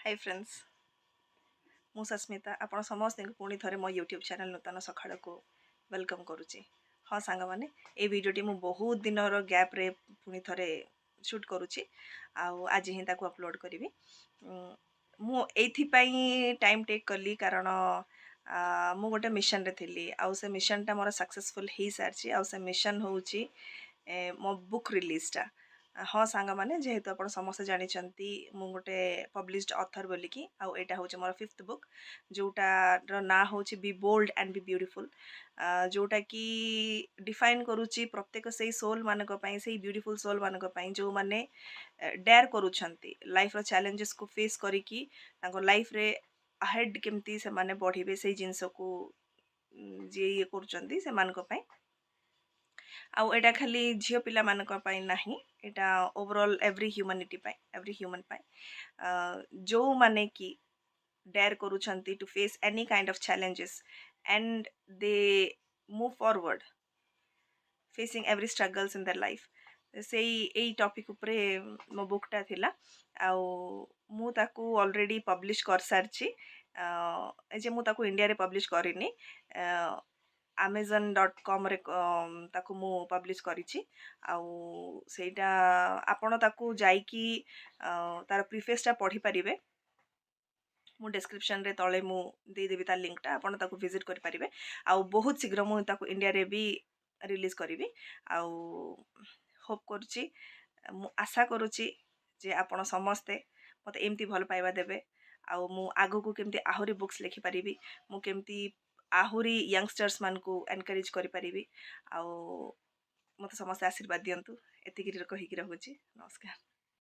Hi friends मु सस्मिता आपण समस्त पुणी थे मो यूट्यूब चैनल नूतन सखा को वेलकम करुच्ची। हाँ सांग मैंने ये वीडियोटी मु बहुत दिन गैप रे पुणी थे शूट करुच्ची आज ही अपलोड करी मु टाइम टेक कली कारण मु गोटे मिशन रे थी आउ से मिशन टा मोर सक्सेसफुल हो सारी आ मिशन हूँ मो बुक रिलीजटा। हाँ सांग मैंने जेहेतु आप समस्त जानते मु गोटे पब्लिश्ड ऑथर बोलिकी आउ एटा हूँ मोर 5th बुक जोटार ना हूँ be bold and be beautiful जोटा कि डिफाइन करुच्ची प्रत्येक से सोल मानक से ब्यूटीफुल सोल मानक जो मैंने डेयर करुछंती लाइफ रो चैलेंजेस को फेस करिकी लाइफ रे अहेड केमती से माने बढ़िबे से जिनस को जे ये करुछंती से मानक आउ एटा खाली झियो पिला मानक नहीं एटा ओवरऑल एवरी ह्यूमन जो माने कि डेयर करुछंती to face any kind of challenges and they move forward facing every struggles in their life से यही टॉपिक उपरे मो बुकटा थिला आउ मु ताकू ऑलरेडी पब्लिश कर सारची जे मु ताकू इंडिया रे पब्लिश करिनी amazon.com रे ताकू मु पब्लिश करिछि आउ सेटा आपण ताकू जाईकी तार प्रीफेसटा पढ़ी परिबे मु डिस्क्रिप्शन रे तळे मु दे देबी ता लिंकटा आपण ताकू विजिट करि परिबे आउ बहुत शीघ्र मु ताकू इंडिया रे भी रिलीज करिवि आउ होप करूची मु आशा करूची जे आपण समस्ते मते एमती भल पाइबा देबे आउ मु आगो को केमती आहुरी बुक्स लिखि परिबी मु केमती आहुरी यंगस्टर्स मान को एनकरेज करि परिबी आउ मते समस्त आशीर्वाद दियंतु एतिकी कहिकी रहूची। नमस्कार।